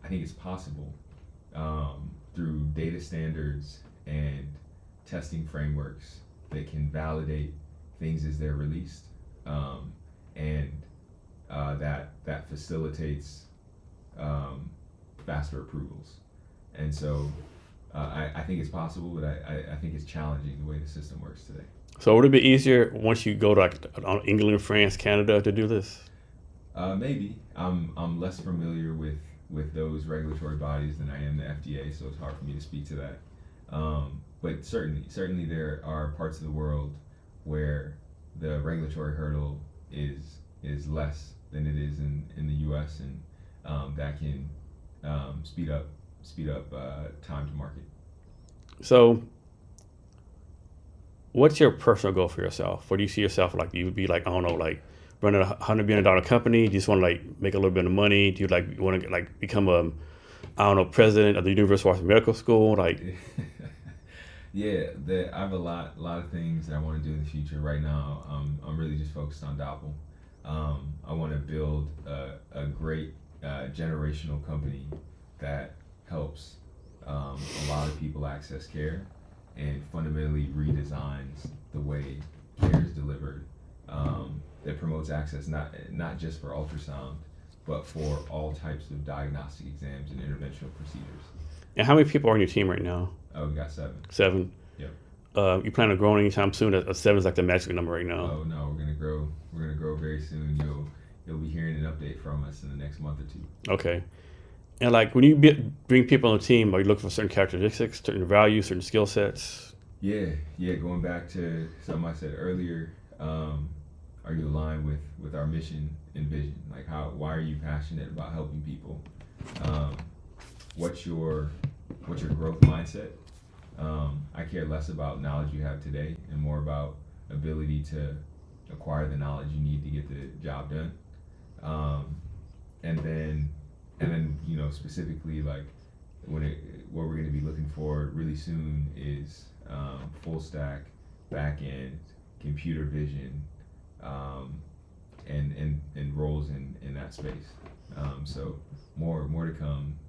think it's possible through data standards and testing frameworks that can validate things as they're released, and that facilitates faster approvals. And so I think it's possible, but I think it's challenging the way the system works today. So would it be easier once you go to like England, France, Canada to do this? Maybe I'm less familiar with those regulatory bodies than I am the FDA, so it's hard for me to speak to that. But certainly there are parts of the world where the regulatory hurdle is less than it is in the U.S., and that can speed up time to market. So what's your personal goal for yourself? What do you see yourself like? You would be like, I don't know, like running $100 billion company? Do you just want to like make a little bit of money? Do you like want to like become a, I don't know, president of the University of Washington Medical School? Like, yeah, I have a lot of things that I want to do in the future. Right now, I'm really just focused on Doppel. I want to build a great generational company that helps a lot of people access care and fundamentally redesigns the way care is delivered. That promotes access not just for ultrasound, but for all types of diagnostic exams and interventional procedures. and how many people are on your team right now? Oh, we got 7. 7. Yep. You plan on growing anytime soon? 7 is like the magic number right now. Oh no, we're gonna grow. We're gonna grow very soon. You'll be hearing an update from us in the next month or 2. Okay. And like when you bring people on the team, are you looking for certain characteristics, certain values, certain skill sets? Yeah. Going back to something I said earlier, are you aligned with our mission and vision? Like why are you passionate about helping people? What's your growth mindset? I care less about knowledge you have today and more about ability to acquire the knowledge you need to get the job done. And then specifically like what we're going to be looking for really soon is full stack, back end, computer vision, and roles in that space. So more to come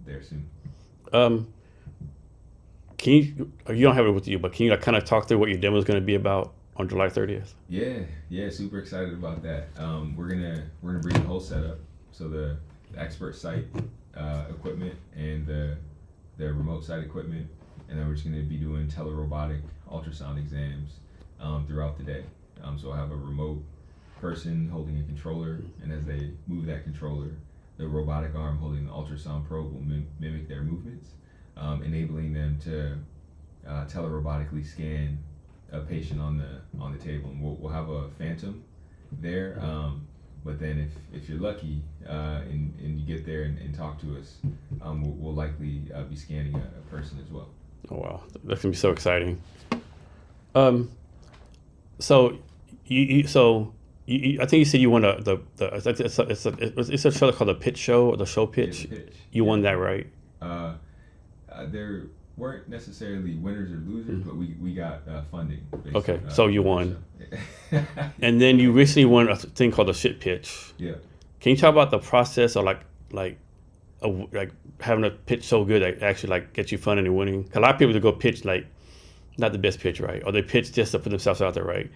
there soon. Can you don't have it with you, but can you like kind of talk through what your demo is going to be about on July 30th? Yeah, super excited about that. We're gonna bring the whole setup, so the expert site equipment and the remote site equipment, and then we're just gonna be doing telerobotic ultrasound exams throughout the day. So I'll have a remote person holding a controller, and as they move that controller, the robotic arm holding the ultrasound probe will mimic their movements, enabling them to telerobotically scan a patient on the table. And we'll have a phantom there, but then if you're lucky and you get there and talk to us, we'll likely be scanning a person as well. Oh wow, that's gonna be so exciting. So you I think you said you won it's a show called the Pitch Show or the Show Pitch. Yeah, the pitch. You won that, right? There weren't necessarily winners or losers, but we got funding. Okay, so you won. So. And then you recently won a thing called the Shit Pitch. Yeah. Can you talk about the process of like having a pitch so good that actually like gets you funding and winning? 'Cause a lot of people to go pitch like not the best pitch, right? Or they pitch just to put themselves out there, right?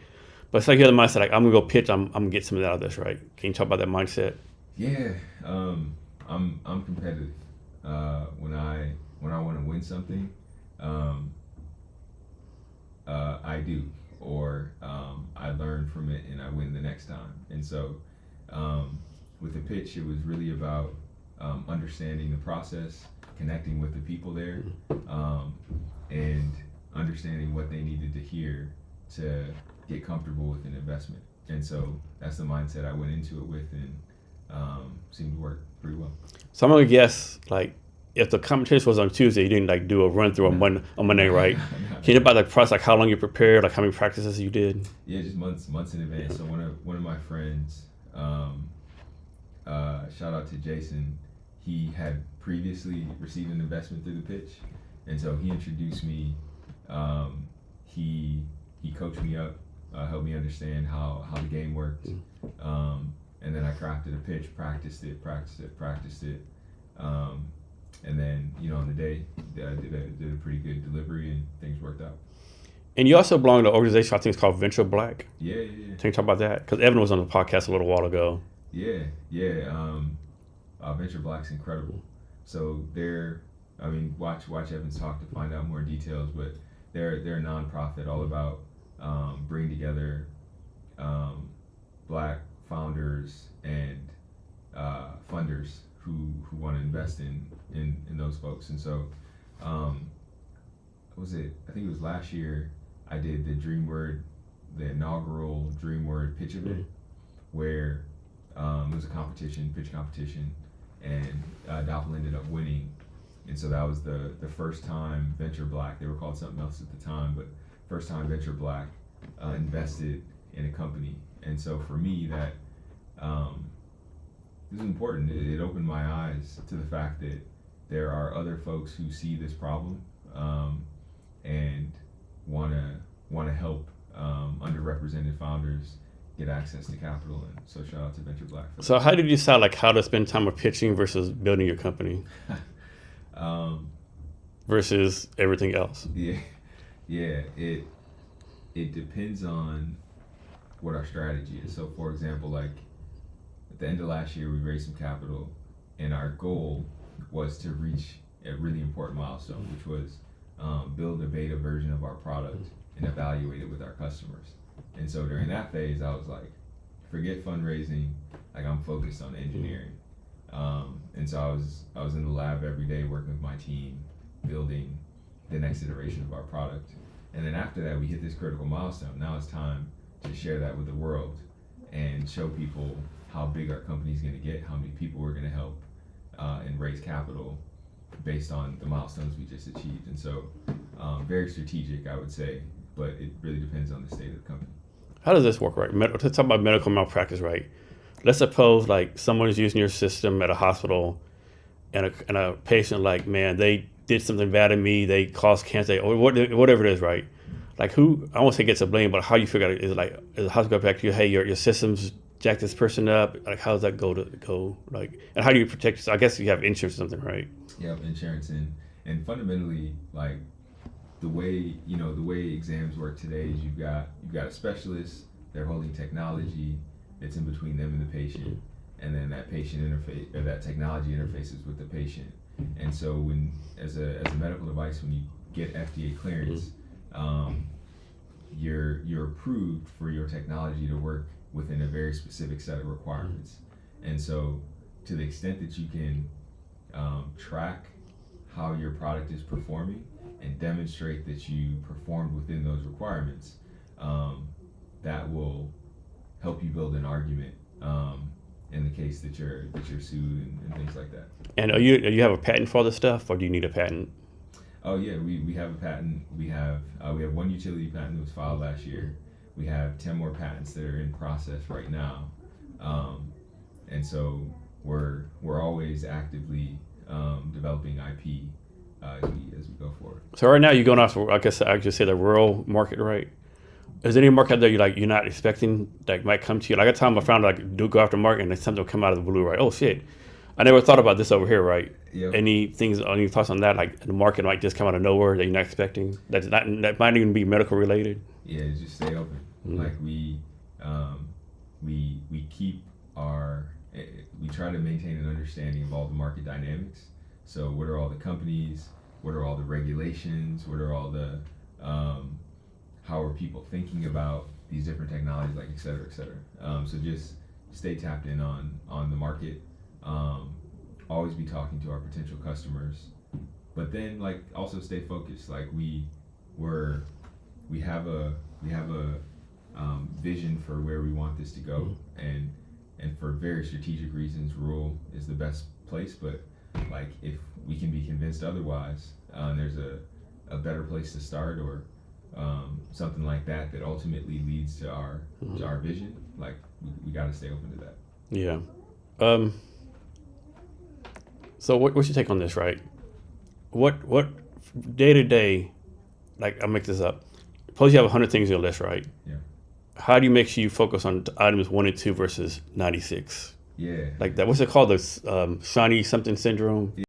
But it's like you have the mindset like I'm gonna go pitch, I'm gonna get some of that out of this, right? Can you talk about that mindset? Yeah, I'm competitive. When I want to win something, I do, or I learn from it and I win the next time. And so, with the pitch, it was really about understanding the process, connecting with the people there, and understanding what they needed to hear to get comfortable with an investment. And so that's the mindset I went into it with, and seemed to work pretty well. So I'm gonna guess like if the competition was on Tuesday, you didn't like do a run through on Monday, right? Can you talk about the process, like how long you prepared, like how many practices you did? Yeah, just months in advance. So one of my friends, shout out to Jason, he had previously received an investment through the pitch, and so he introduced me. He coached me up, helped me understand how the game worked, and then I crafted a pitch, practiced it, And then, on the day, I did a pretty good delivery and things worked out. And you also belong to an organization, I think it's called Venture Black. Yeah. Can you talk about that? Because Evan was on the podcast a little while ago. Yeah. Venture Black's incredible. So watch Evan's talk to find out more details, but they're a nonprofit all about bringing together Black founders and funders who want to invest in those folks. And so, what was it? I think it was last year. I did the inaugural Dream Word pitch event, where it was a pitch competition, and Doppel ended up winning. And so that was the first time Venture Black, they were called something else at the time, but first time Venture Black invested in a company. And so for me, that it was important. It opened my eyes to the fact that there are other folks who see this problem and want to help underrepresented founders get access to capital. And so shout out to Venture Black for that. So how did you decide how to spend time with pitching versus building your company? Versus everything else? Yeah. It depends on what our strategy is. So for example, at the end of last year, we raised some capital, and our goal was to reach a really important milestone, which was build a beta version of our product and evaluate it with our customers. And so during that phase, I was like, forget fundraising, I'm focused on engineering. And so I was in the lab every day working with my team, building the next iteration of our product. And then after that, we hit this critical milestone. Now it's time to share that with the world and show people how big our company is going to get, how many people we're going to help, and raise capital based on the milestones we just achieved. And so very strategic, I would say, but it really depends on the state of the company. How does this work, right? Let's talk about medical malpractice, right? Let's suppose someone is using your system at a hospital, and a patient they did something bad to me, they caused cancer, or whatever it is, right? Who, I won't say gets the blame, but how you figure out is the hospital back to you, hey, your systems jacked this person up, how does that go, and how do you protect yourself? I guess you have insurance or something, right? Yeah, insurance, and fundamentally, the way exams work today is you've got a specialist, they're holding technology that's in between them and the patient, and then that patient interface, or that technology interfaces with the patient. And so when as a medical device, when you get FDA clearance, you're approved for your technology to work within a very specific set of requirements. And so to the extent that you can track how your product is performing and demonstrate that you performed within those requirements, that will help you build an argument in the case that you're sued and things like that. And you have a patent for all this stuff, or do you need a patent? Oh yeah, we have a patent. We have one utility patent that was filed last year. We have 10 more patents that are in process right now, and so we're always actively developing IP as we go forward. So right now you're going after, I guess I just say the rural market, right? Is there any market out there you're not expecting that might come to you? A time I found do go after market and then something will come out of the blue, right? Oh shit, I never thought about this over here, right? Yep. Any thoughts on that? The market might just come out of nowhere that you're not expecting. That might even be medical related. Yeah, just stay open. Mm-hmm. We keep we try to maintain an understanding of all the market dynamics. So what are all the companies? What are all the regulations? What are all the how are people thinking about these different technologies, et cetera, et cetera. So just stay tapped in on the market. Always be talking to our potential customers, but then also stay focused. We have a vision for where we want this to go, and for very strategic reasons, rural is the best place. But if we can be convinced otherwise, there's a better place to start, or something like that ultimately leads to our vision. We got to stay open to that. Yeah. So what's your take on this, right? What day to day, I'll make this up. Suppose you have 100 things on your list, right? Yeah. How do you make sure you focus on items 1 and 2 versus 96? Yeah. Like that. What's it called? The shiny something syndrome.